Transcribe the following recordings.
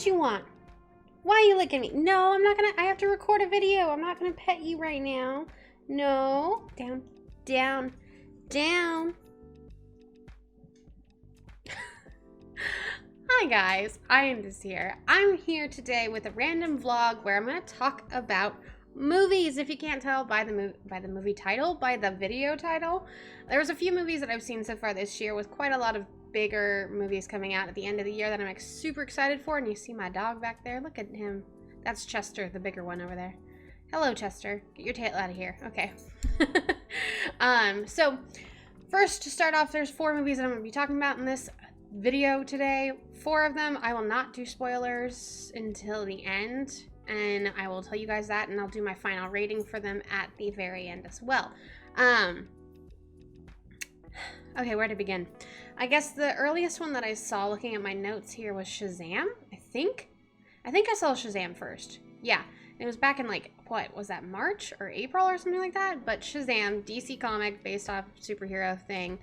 What you want? Why are you licking me? No, I'm not gonna, I have to record a video. I'm not gonna pet you right now. No. Down, down, down. Hi guys, Iondis here. I'm here today with a random vlog where I'm gonna talk about movies. If you can't tell by the movie title, by the video title, there's a few movies that I've seen so far this year, with quite a lot of bigger movies coming out at the end of the year that I'm super excited for. And you see my dog back there, look at him. That's Chester, the bigger one over there. Hello Chester, get your tail out of here. Okay. So first, to start off, there's 4 movies that I'm going to be talking about in this video today. 4 of them I will not do spoilers until the end, and I will tell you guys that, and I'll do my final rating for them at the very end as well. Okay, where to begin? I guess the earliest one that I saw, looking at my notes here, was Shazam, I think I saw Shazam first. Yeah, it was back in, like, what was that, March or April or something like that? But Shazam, DC comic based off superhero thing,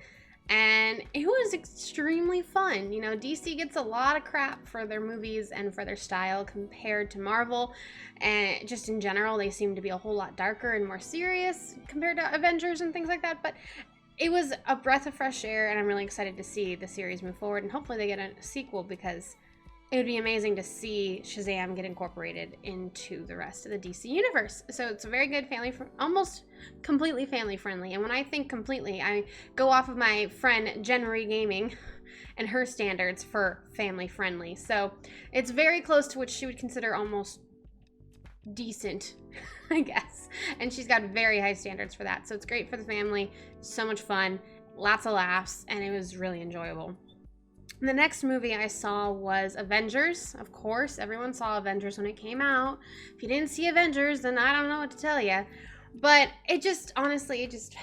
and it was extremely fun. You know, DC gets a lot of crap for their movies and for their style compared to Marvel, and just in general they seem to be a whole lot darker and more serious compared to Avengers and things like that. But it was a breath of fresh air, and I'm really excited to see the series move forward, and hopefully they get a sequel, because it would be amazing to see Shazam get incorporated into the rest of the DC universe. So it's a very good almost completely family friendly. And when I think completely, I go off of my friend Jen Marie Gaming and her standards for family friendly. So it's very close to what she would consider almost decent, I guess. And she's got very high standards for that. So it's great for the family, so much fun, lots of laughs, and it was really enjoyable. The next movie I saw was Avengers. Of course, everyone saw Avengers when it came out. If you didn't see Avengers, then I don't know what to tell you. But it just, honestly, it just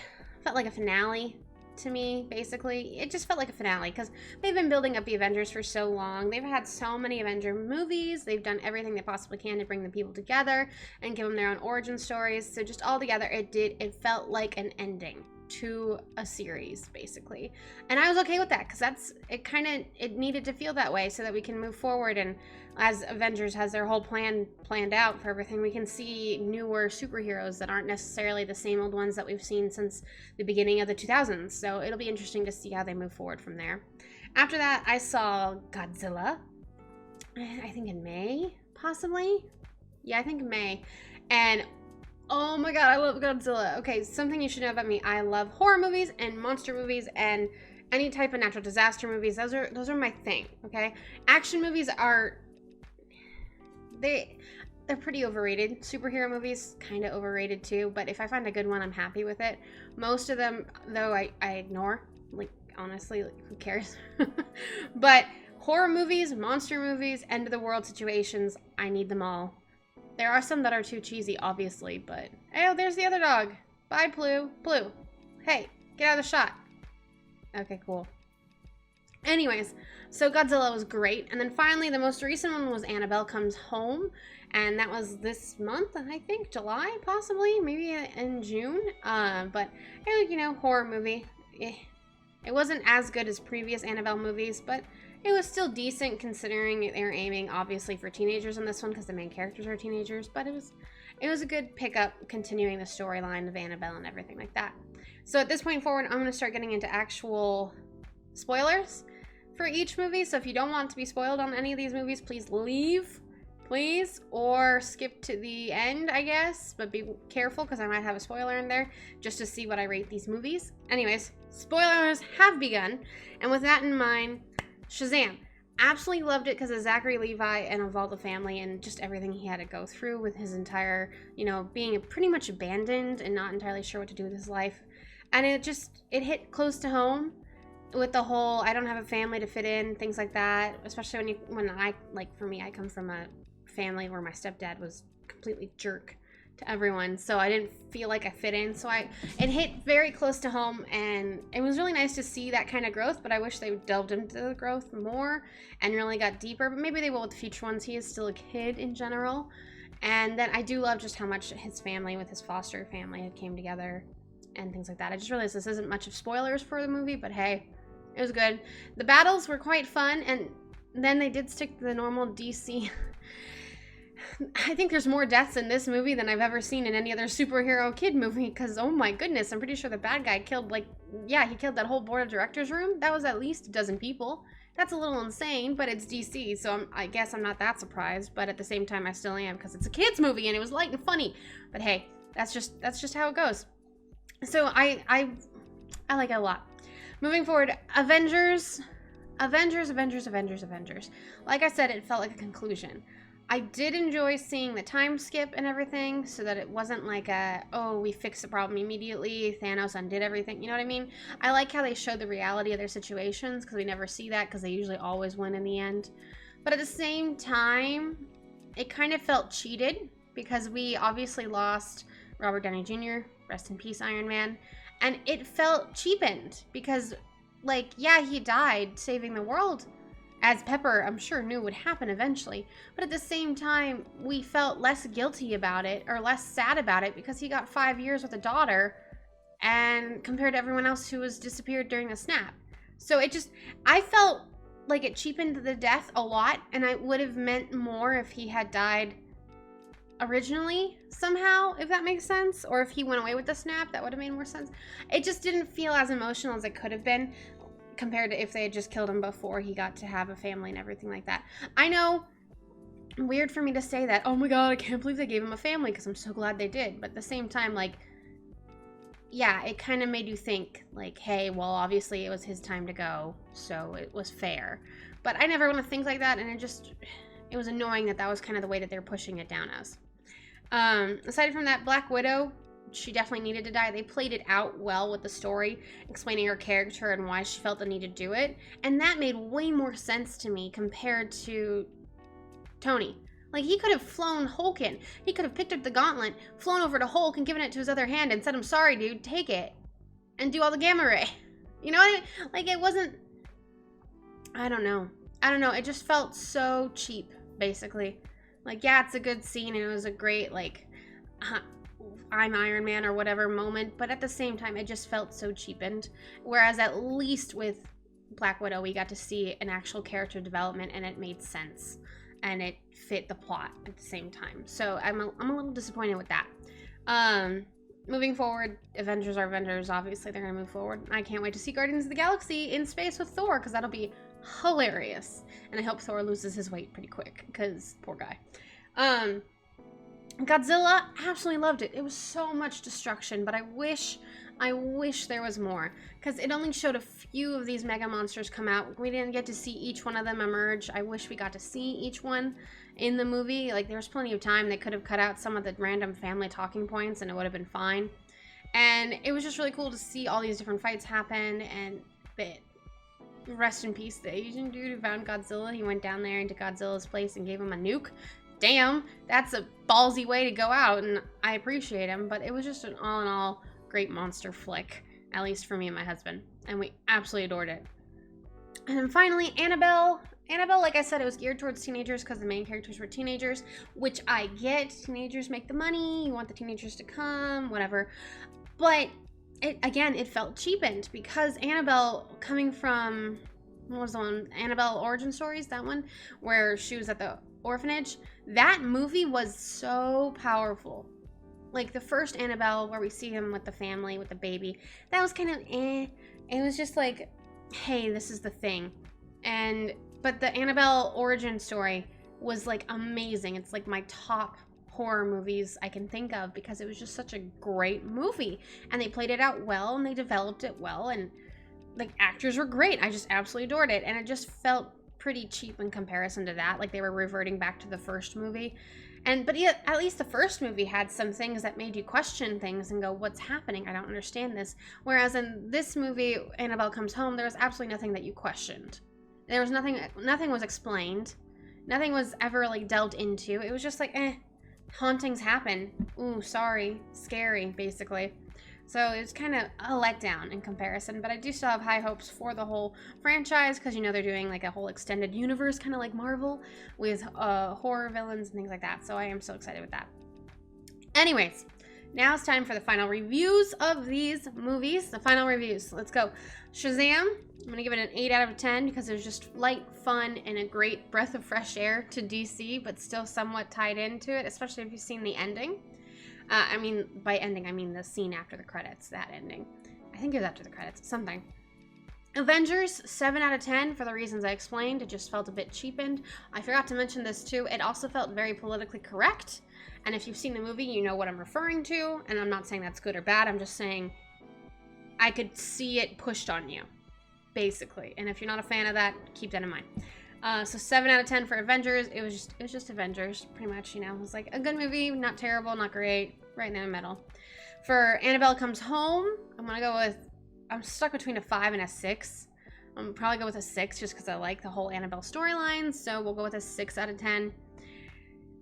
felt like a finale to me, basically. It just felt like a finale, because they've been building up the Avengers for so long. They've had so many Avenger movies. They've done everything they possibly can to bring the people together and give them their own origin stories. So just all together, it felt like an ending to a series, basically. And I was okay with that, because it needed to feel that way so that we can move forward, and as Avengers has their whole plan planned out for everything, we can see newer superheroes that aren't necessarily the same old ones that we've seen since the beginning of the 2000s. So it'll be interesting to see how they move forward from there. After that, I saw Godzilla, I think in May, possibly. Yeah, I think in May. And oh my god, I love Godzilla. Okay, something you should know about me: I love horror movies and monster movies and any type of natural disaster movies. Those are my thing. Okay, action movies are they're pretty overrated. Superhero movies kind of overrated too. But if I find a good one, I'm happy with it. Most of them, though, I ignore. Like, honestly, like, who cares? But horror movies, monster movies, end of the world situations, I need them all. There are some that are too cheesy, obviously, but... Oh, there's the other dog. Bye, Blue. Blue. Hey, get out of the shot. Okay, cool. Anyways, so Godzilla was great. And then finally, the most recent one was Annabelle Comes Home. And that was this month, I think. July, possibly. Maybe in June. But, you know, horror movie. It wasn't as good as previous Annabelle movies, but it was still decent, considering they were aiming obviously for teenagers in this one, because the main characters are teenagers. But it was a good pickup, continuing the storyline of Annabelle and everything like that. So at this point forward, I'm going to start getting into actual spoilers for each movie. So if you don't want to be spoiled on any of these movies, please leave, please, or skip to the end, I guess. But be careful, because I might have a spoiler in there just to see what I rate these movies. Anyways, spoilers have begun, and with that in mind, Shazam. Absolutely loved it because of Zachary Levi and of all the family and just everything he had to go through with his entire, you know, being pretty much abandoned and not entirely sure what to do with his life. And it hit close to home with the whole, I don't have a family to fit in, things like that. Especially for me, I come from a family where my stepdad was completely jerk to everyone, so I didn't feel like I fit in. So it hit very close to home, and it was really nice to see that kind of growth. But I wish they delved into the growth more and really got deeper. But maybe they will with the future ones. He is still a kid in general, and then I do love just how much his family with his foster family had came together and things like that. I just realized this isn't much of spoilers for the movie, but hey, it was good. The battles were quite fun, and then they did stick to the normal DC. I think there's more deaths in this movie than I've ever seen in any other superhero kid movie, because oh my goodness, I'm pretty sure the bad guy killed, like, yeah, he killed that whole board of directors room. That was at least a dozen people. That's a little insane, but it's DC, so I guess I'm not that surprised, but at the same time I still am, because it's a kids movie and it was light and funny. But hey, that's just how it goes. So I like it a lot. Moving forward, Avengers. Like I said, it felt like a conclusion. I did enjoy seeing the time skip and everything, so that it wasn't like oh, we fixed the problem immediately, Thanos undid everything, you know what I mean? I like how they showed the reality of their situations, because we never see that, because they usually always win in the end. But at the same time, it kind of felt cheated, because we obviously lost Robert Downey Jr., rest in peace, Iron Man, and it felt cheapened, because, like, yeah, he died saving the world, as Pepper, I'm sure, knew would happen eventually. But at the same time, we felt less guilty about it, or less sad about it, because he got 5 years with a daughter, and compared to everyone else who was disappeared during the snap. So I felt like it cheapened the death a lot, and it would have meant more if he had died originally somehow, if that makes sense. Or if he went away with the snap, that would have made more sense. It just didn't feel as emotional as it could have been, compared to if they had just killed him before he got to have a family and everything like that. I know, weird for me to say that, oh my god, I can't believe they gave him a family, because I'm so glad they did. But at the same time, like, yeah, it kind of made you think, like, hey, well, obviously it was his time to go, so it was fair. But I never want to think like that, and it was annoying that was kind of the way that they're pushing it down as. Aside from that, Black Widow, she definitely needed to die. They played it out well with the story, explaining her character and why she felt the need to do it. And that made way more sense to me compared to Tony. Like, he could have flown Hulk in. He could have picked up the gauntlet, flown over to Hulk, and given it to his other hand and said, I'm sorry, dude, take it. And do all the gamma ray. You know what I mean? Like, it wasn't... I don't know. It just felt so cheap, basically. Like, yeah, it's a good scene, and it was a great, like... I'm Iron Man or whatever moment, but at the same time it just felt so cheapened. Whereas at least with Black Widow we got to see an actual character development, and it made sense and it fit the plot at the same time. So I'm a little disappointed with that. Moving forward, Avengers are Avengers. Obviously they're gonna move forward. I can't wait to see Guardians of the Galaxy in space with Thor, because that'll be hilarious. And I hope Thor loses his weight pretty quick, because poor guy. Godzilla, absolutely loved it. It was so much destruction, but I wish there was more, because it only showed a few of these mega monsters come out. We didn't get to see each one of them emerge. I wish we got to see each one in the movie. Like, there was plenty of time. They could have cut out some of the random family talking points and it would have been fine. And it was just really cool to see all these different fights happen. And rest in peace, the Asian dude who found Godzilla. He went down there into Godzilla's place and gave him a nuke. Damn, that's a ballsy way to go out, and I appreciate him, but it was just an all in all great monster flick, at least for me and my husband, and we absolutely adored it. And then finally, Annabelle. Annabelle, like I said, it was geared towards teenagers because the main characters were teenagers, which I get. Teenagers make the money, you want the teenagers to come, whatever. But, it felt cheapened, because Annabelle, coming from, what was the one? Annabelle Origin Stories, that one? Where she was at the orphanage. That movie was so powerful. Like, the first Annabelle, where we see him with the family, with the baby, that was kind of eh. It was just like, hey, this is the thing. But the Annabelle origin story was, like, amazing. It's, like, my top horror movies I can think of, because it was just such a great movie. And they played it out well, and they developed it well, and the actors were great. I just absolutely adored it. And it just felt pretty cheap in comparison to that. Like, they were reverting back to the first movie. But yeah, at least the first movie had some things that made you question things and go, what's happening? I don't understand this. Whereas in this movie, Annabelle Comes Home, there was absolutely nothing that you questioned. There was nothing was explained. Nothing was ever, like, delved into. It was just like, hauntings happen. Ooh, sorry. Scary, basically. So it's kind of a letdown in comparison, but I do still have high hopes for the whole franchise, because, you know, they're doing like a whole extended universe, kind of like Marvel, with horror villains and things like that. So I am so excited with that. Anyways, now it's time for the final reviews of these movies. The final reviews. Let's go. Shazam. I'm going to give it an 8 out of 10 because it was just light, fun, and a great breath of fresh air to DC, but still somewhat tied into it, especially if you've seen the ending. I mean, by ending, I mean the scene after the credits, that ending. I think it was after the credits, something. Avengers, 7 out of 10 for the reasons I explained. It just felt a bit cheapened. I forgot to mention this too. It also felt very politically correct. And if you've seen the movie, you know what I'm referring to. And I'm not saying that's good or bad. I'm just saying I could see it pushed on you, basically. And if you're not a fan of that, keep that in mind. So 7 out of 10 for Avengers. It was just Avengers, pretty much, you know. It was like a good movie, not terrible, not great, right in the middle. For Annabelle Comes Home, I'm stuck between a 5 and a 6. I'm probably go with a 6 just because I like the whole Annabelle storyline. So we'll go with a 6 out of 10.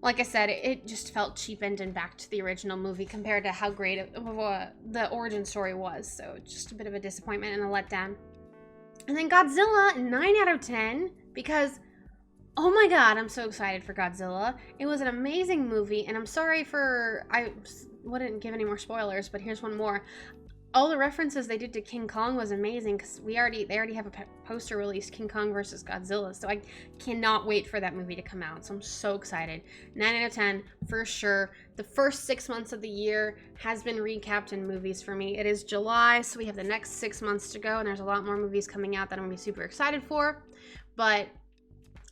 Like I said, it just felt cheapened and back to the original movie compared to how great the origin story was. So just a bit of a disappointment and a letdown. And then Godzilla, 9 out of 10, because, oh my god, I'm so excited for Godzilla. It was an amazing movie, and I'm sorry I wouldn't give any more spoilers, but here's one more. All the references they did to King Kong was amazing, because they already have a poster released, King Kong versus Godzilla, so I cannot wait for that movie to come out, so I'm so excited. 9 out of 10, for sure. The first 6 months of the year has been recapped in movies for me. It is July, so we have the next 6 months to go, and there's a lot more movies coming out that I'm going to be super excited for, but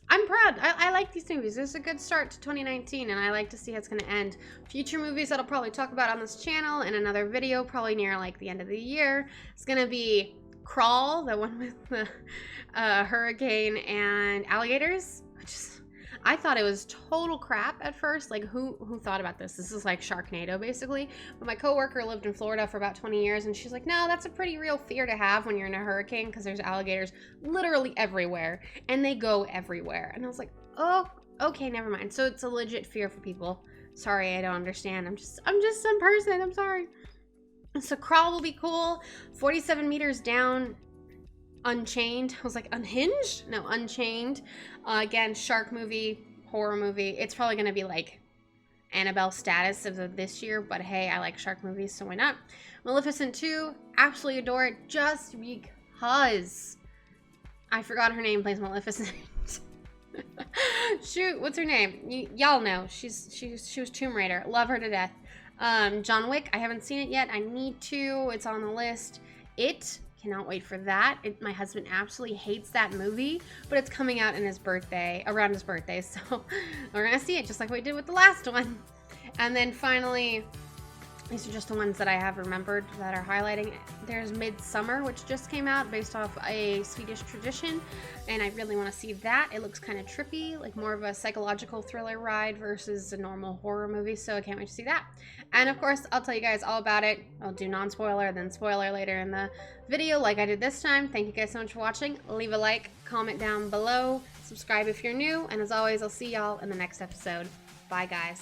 I'm proud. I like these movies. This is a good start to 2019, and I like to see how it's going to end. Future movies that I'll probably talk about on this channel in another video, probably near like the end of the year. It's going to be Crawl, the one with the hurricane and alligators. I thought it was total crap at first. Like, who thought about this? This is like Sharknado, basically. But my coworker lived in Florida for about 20 years, and she's like, no, that's a pretty real fear to have when you're in a hurricane, because there's alligators literally everywhere, and they go everywhere. And I was like, oh, okay, never mind. So it's a legit fear for people. Sorry, I don't understand. I'm just some person. I'm sorry. So Crawl will be cool. 47 meters down. Unchained. I was like, Unhinged? No, Unchained. Again, shark movie, horror movie. It's probably going to be like Annabelle status of this year, but hey, I like shark movies, so why not? Maleficent 2, absolutely adore it, just because I forgot her name plays Maleficent. Shoot, what's her name? Y'all know. She was Tomb Raider. Love her to death. John Wick, I haven't seen it yet. I need to. It's on the list. Cannot wait for that. My husband absolutely hates that movie, but it's coming out in around his birthday, so we're gonna see it just like we did with the last one. And then finally, these are just the ones that I have remembered that are highlighting. There's Midsummer, which just came out based off a Swedish tradition, and I really want to see that. It looks kind of trippy, like more of a psychological thriller ride versus a normal horror movie, so I can't wait to see that. And of course, I'll tell you guys all about it. I'll do non-spoiler, then spoiler later in the video like I did this time. Thank you guys so much for watching. Leave a like, comment down below, subscribe if you're new, and as always, I'll see y'all in the next episode. Bye, guys.